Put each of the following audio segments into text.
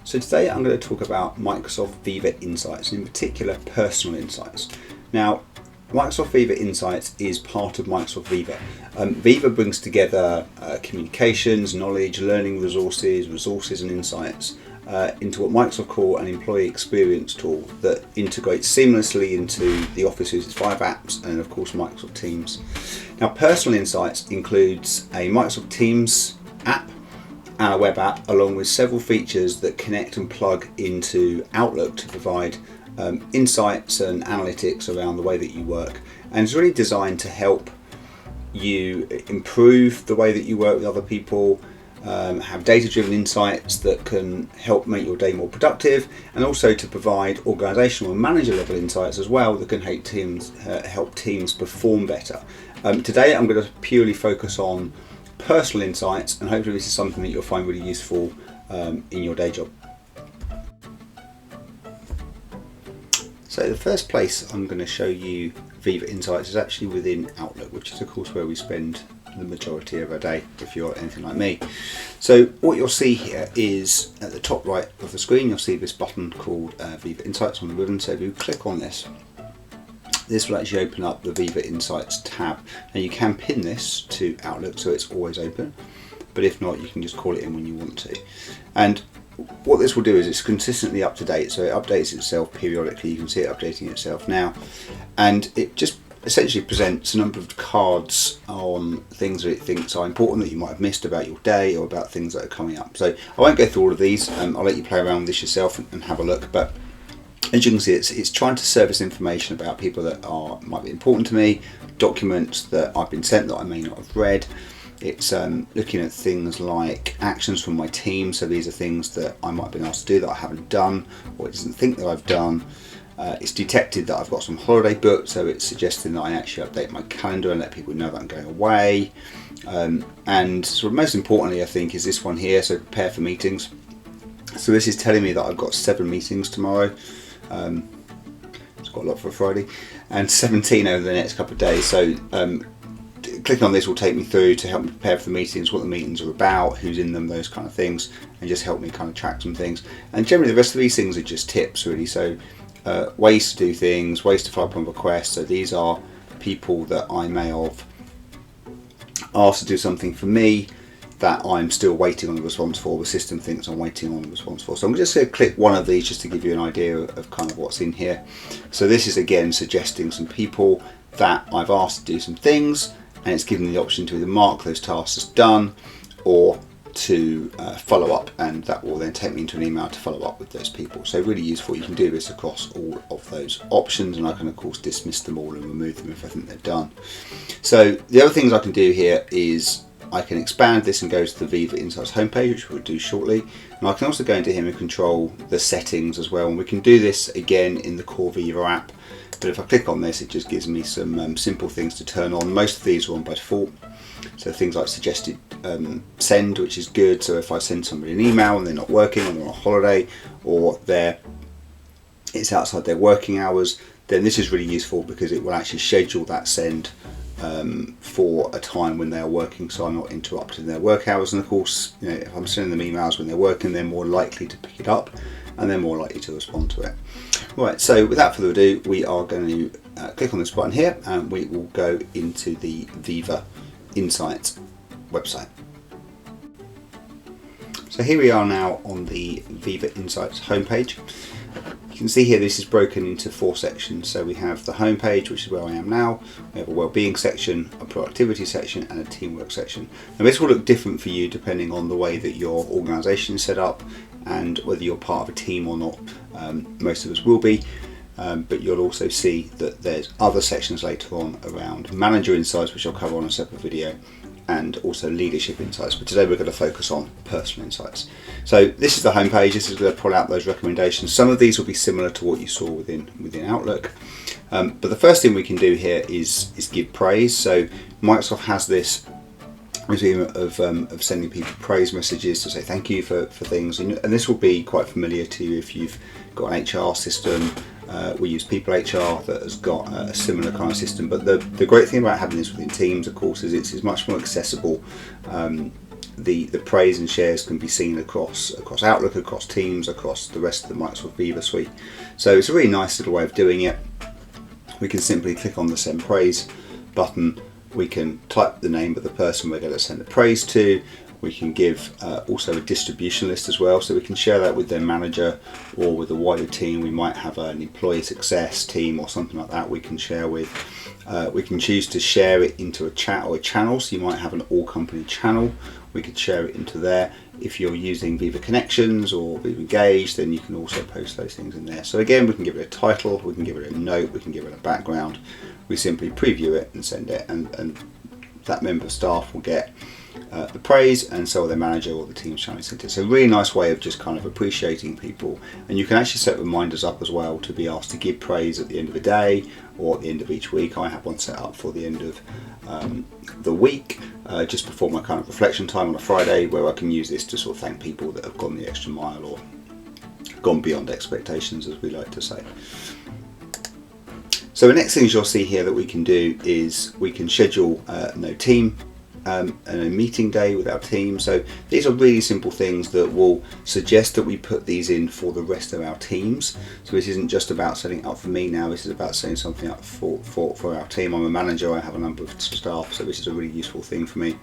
So today I'm going to talk about Microsoft Viva Insights, in particular Personal Insights. Now, Microsoft Viva Insights is part of Microsoft Viva. Viva brings together communications, knowledge, learning resources and insights into what Microsoft call an employee experience tool that integrates seamlessly into the Office 365 apps and of course Microsoft Teams. Now, Personal Insights includes a Microsoft Teams app and a web app, along with several features that connect and plug into Outlook to provide insights and analytics around the way that you work. And it's really designed to help you improve the way that you work with other people, have data-driven insights that can help make your day more productive, and also to provide organisational and manager-level insights as well that can help teams perform better. Today I'm going to purely focus on personal insights, and hopefully this is something that you'll find really useful in your day job. So the first place I'm going to show you Viva Insights is actually within Outlook, which is of course where we spend the majority of our day if you're anything like me. So what you'll see here is at the top right of the screen you'll see this button called Viva Insights on the ribbon. So if you click on this, this will actually open up the Viva Insights tab, and you can pin this to Outlook so it's always open, but if not you can just call it in when you want to. And what this will do is it's consistently up to date, so it updates itself periodically. You can see it updating itself now, and it just essentially presents a number of cards on things that it thinks are important that you might have missed about your day or about things that are coming up. So I won't go through all of these, I'll let you play around with this yourself and have a look, but as you can see, it's trying to surface information about people that might be important to me, documents that I've been sent that I may not have read. It's looking at things like actions from my team, so these are things that I might have been asked to do that I haven't done, or it doesn't think that I've done. It's detected that I've got some holiday booked, so it's suggesting that I actually update my calendar and let people know that I'm going away. And sort of most importantly, I think, is this one here, so prepare for meetings. So this is telling me that I've got 7 meetings tomorrow. It's got a lot for a Friday, and 17 over the next couple of days. So clicking on this will take me through to help me prepare for the meetings, what the meetings are about, who's in them, those kind of things, and just help me kind of track some things. And generally the rest of these things are just tips really, so ways to do things, ways to follow up on requests. So these are people that I may have asked to do something for me that I'm still waiting on the response for, the system thinks I'm waiting on the response for. So I'm just going to click one of these just to give you an idea of kind of what's in here. So this is again suggesting some people that I've asked to do some things, and it's giving me the option to either mark those tasks as done or to follow up, and that will then take me into an email to follow up with those people. So really useful. You can do this across all of those options, and I can of course dismiss them all and remove them if I think they're done. So the other things I can do here is I can expand this and go to the Viva Insights homepage, which we'll do shortly, and I can also go into here and control the settings as well, and we can do this again in the core Viva app. But if I click on this, it just gives me some simple things to turn on. Most of these are on by default, so things like suggested send, which is good. So if I send somebody an email and they're not working, or they're on holiday, or it's outside their working hours, then this is really useful because it will actually schedule that send for a time when they are working, so I'm not interrupting their work hours. And of course, you know, if I'm sending them emails when they're working, they're more likely to pick it up and they're more likely to respond to it. Right, so without further ado, we are going to click on this button here, and we will go into the Viva Insights website. So here we are now on the Viva Insights homepage. You can see here this is broken into 4 sections. So we have the home page, which is where I am now. We have a well-being section, a productivity section, and a teamwork section. Now this will look different for you depending on the way that your organisation is set up and whether you're part of a team or not. Most of us will be, but you'll also see that there's other sections later on around manager insights, which I'll cover on a separate video, and also leadership insights, but today we're going to focus on personal insights. So this is the home page. This is going to pull out those recommendations. Some of these will be similar to what you saw within Outlook, but the first thing we can do here is give praise. So Microsoft has this routine of sending people praise messages to say thank you for things, and this will be quite familiar to you if you've got an HR system. We use People HR that has got a similar kind of system, but the great thing about having this within Teams, of course, is it's much more accessible the praise and shares can be seen across Outlook, across Teams, across the rest of the Microsoft Viva suite. So it's a really nice little way of doing it. We can simply click on the send praise button. We can type the name of the person we're going to send the praise to. We can give also a distribution list as well, so we can share that with their manager or with a wider team. We might have an employee success team or something like that we can share with. We can choose to share it into a chat or a channel, so you might have an all company channel. We could share it into there. If you're using Viva Connections or Viva Engage, then you can also post those things in there. So again, we can give it a title, we can give it a note, we can give it a background. We simply preview it and send it, and that member of staff will get the praise, and so will their manager or the team's channel centre. So a really nice way of just kind of appreciating people. And you can actually set reminders up as well to be asked to give praise at the end of the day or at the end of each week. I have one set up for the end of the week, just before my kind of reflection time on a Friday, where I can use this to sort of thank people that have gone the extra mile or gone beyond expectations, as we like to say. So the next things you'll see here that we can do is we can schedule no team and a meeting day with our team. So these are really simple things that will suggest that we put these in for the rest of our teams. So this isn't just about setting it up for me now, this is about setting something up for our team. I'm a manager, I have a number of staff, so this is a really useful thing for me.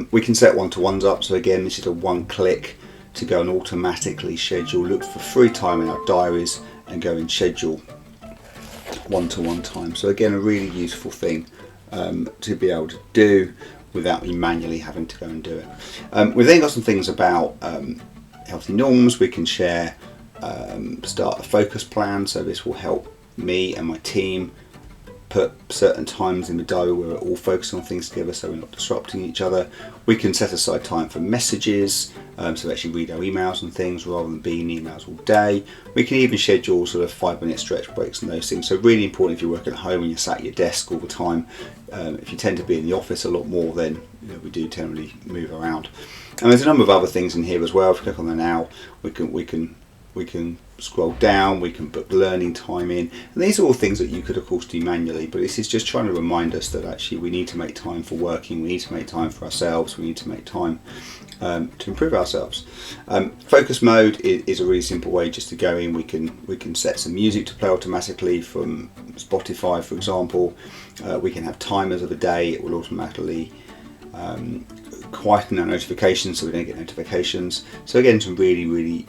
We can set one-to-ones up, so again this is a one click to go and automatically schedule, look for free time in our diaries and go and schedule one-to-one time. So again, a really useful thing to be able to do without me manually having to go and do it. We've then got some things about healthy norms. We can share, start a focus plan, so this will help me and my team put certain times in the diary where we're all focused on things together, so we're not disrupting each other. We can set aside time for messages, so actually read our emails and things rather than being in emails all day. We can even schedule sort of 5-minute stretch breaks and those things. So really important if you're working at home and you're sat at your desk all the time. If you tend to be in the office a lot more, then we do generally move around. And there's a number of other things in here as well. If you click on there now, we can scroll down, we can book learning time in, and these are all things that you could of course do manually, but this is just trying to remind us that actually we need to make time for working, we need to make time for ourselves, we need to make time to improve ourselves. Focus mode is a really simple way just to go in. We can set some music to play automatically from Spotify, for example. We can have timers of a day. It will automatically quieten our notifications so we don't get notifications. So again, some really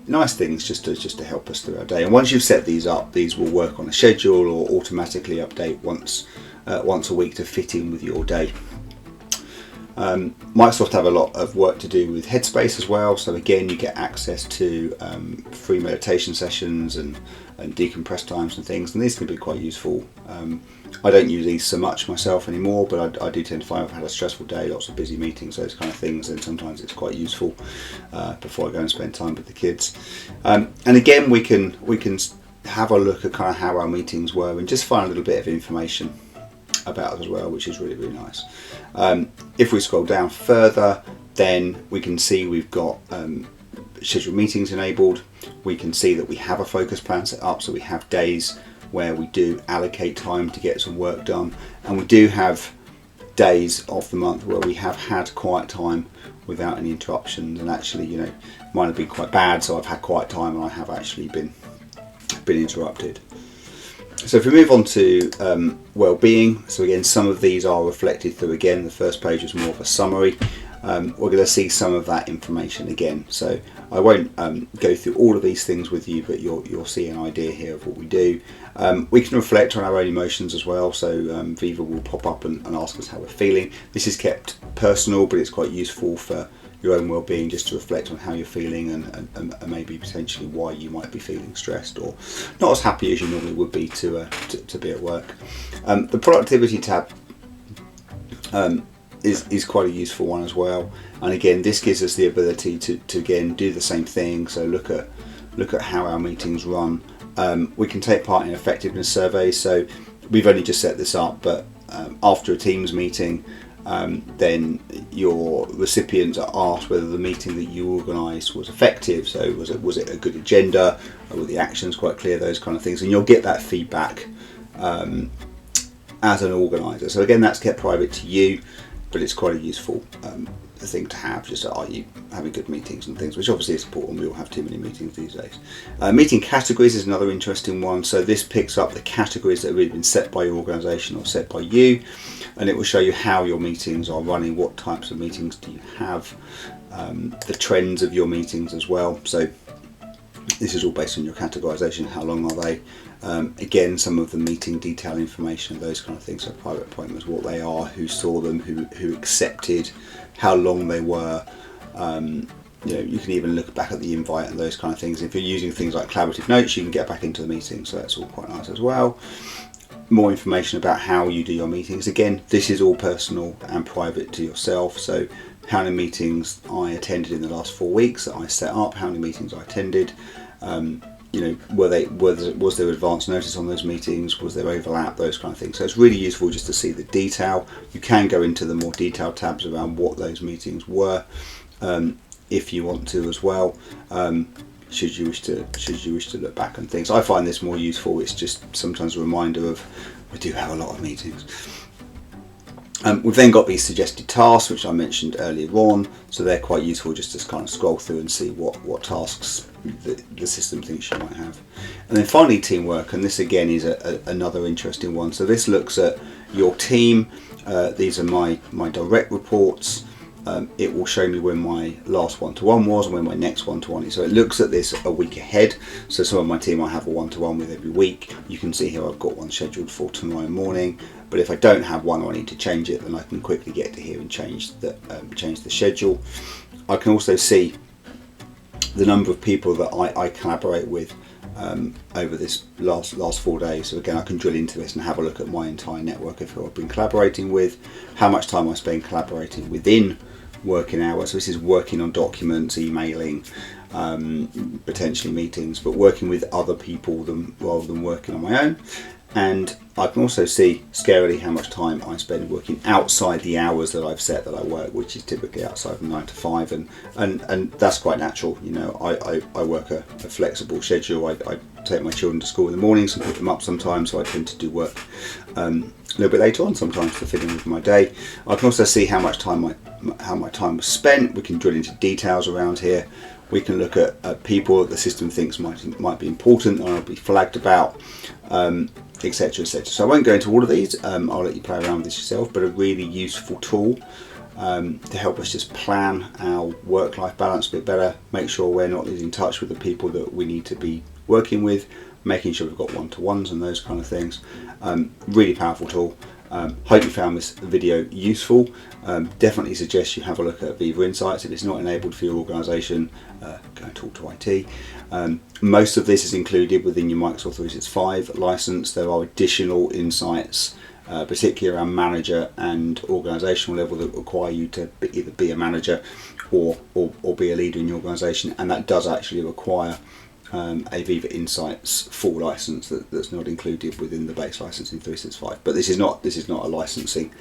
nice things just to help us through our day. And once you've set these up, these will work on a schedule or automatically update once a week to fit in with your day. Microsoft have a lot of work to do with Headspace as well, so again you get access to free meditation sessions and decompress times and things, and these can be quite useful. I don't use these so much myself anymore, but I do tend to find I've had a stressful day, lots of busy meetings, those kind of things, and sometimes it's quite useful before I go and spend time with the kids. And again, we can have a look at kind of how our meetings were and just find a little bit of information about us as well, which is really nice. If we scroll down further, then we can see we've got scheduled meetings enabled. We can see that we have a focus plan set up, so we have days where we do allocate time to get some work done, and we do have days of the month where we have had quiet time without any interruptions, and actually mine have been quite bad, so I've had quiet time and I have actually been interrupted. So if we move on to well-being, so again some of these are reflected through, again the first page is more of a summary. We're going to see some of that information again, so I won't go through all of these things with you, but you'll see an idea here of what we do. We can reflect on our own emotions as well, so Viva will pop up and ask us how we're feeling. This is kept personal, but it's quite useful for your own well-being, just to reflect on how you're feeling and maybe potentially why you might be feeling stressed or not as happy as you normally would be to be at work. The productivity tab is quite a useful one as well, and again this gives us the ability to again do the same thing, so look at how our meetings run. We can take part in effectiveness surveys, so we've only just set this up, but after a Teams meeting, then your recipients are asked whether the meeting that you organised was effective. So was it a good agenda? Were the actions quite clear? Those kind of things, and you'll get that feedback as an organiser. So again, that's kept private to you, but it's quite a useful a thing to have. Just are you having good meetings and things, which obviously is important. We all have too many meetings these days. Meeting categories is another interesting one. So this picks up the categories that have really been set by your organisation or set by you, and it will show you how your meetings are running, what types of meetings do you have, the trends of your meetings as well. So this is all based on your categorisation. How long are they? Again, some of the meeting detail information, those kind of things. So private appointments, what they are, who saw them, who accepted, how long they were. You can even look back at the invite and those kind of things. If you're using things like collaborative notes, you can get back into the meeting, so that's all quite nice as well. More information about how you do your meetings. Again, this is all personal and private to yourself. So how many meetings I attended in the last 4 weeks that I set up, how many meetings I attended. Was there advance notice on those meetings? Was there overlap? Those kind of things. So it's really useful just to see the detail. You can go into the more detailed tabs around what those meetings were, if you want to as well. Should you wish to look back on things. I find this more useful. It's just sometimes a reminder of we do have a lot of meetings. We've then got these suggested tasks, which I mentioned earlier on, so they're quite useful just to kind of scroll through and see what tasks the system thinks you might have. And then finally, teamwork, and this again is another interesting one. So this looks at your team. These are my direct reports. It will show me when my last one-to-one was and when my next one-to-one is. So it looks at this a week ahead. So some of my team I have a one-to-one with every week. You can see here I've got one scheduled for tomorrow morning. But if I don't have one or I need to change it, then I can quickly get to here and change the schedule. I can also see the number of people that I collaborate with over this last 4 days. So again, I can drill into this and have a look at my entire network of who I've been collaborating with, how much time I spend collaborating within working hours. So this is working on documents, emailing, potentially meetings, but working with other people rather than working on my own. And I can also see scarily how much time I spend working outside the hours that I've set that I work, which is typically outside of 9 to 5, and that's quite natural. I work a flexible schedule. I take my children to school in the mornings and pick them up sometimes, so I tend to do work a little bit later on sometimes to fit in with my day. I can also see how much time my time was spent. We can drill into details around here. We can look at people that the system thinks might be important or I'll be flagged about, etc, etc. So I won't go into all of these. I'll let you play around with this yourself, but a really useful tool to help us just plan our work-life balance a bit better, make sure we're not losing touch with the people that we need to be working with, making sure we've got one-to-ones and those kind of things. Really powerful tool. Hope you found this video useful. Definitely suggest you have a look at Viva Insights. If it's not enabled for your organisation, go and talk to IT. Most of this is included within your Microsoft 365 license. There are additional insights, particularly around manager and organisational level, that require you to either be a manager or be a leader in your organisation, and that does actually require a Viva Insights full license that's not included within the base license in 365. But this is not a licensing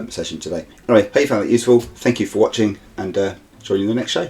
session today. Anyway, hope you found it useful. Thank you for watching, and join you in the next show.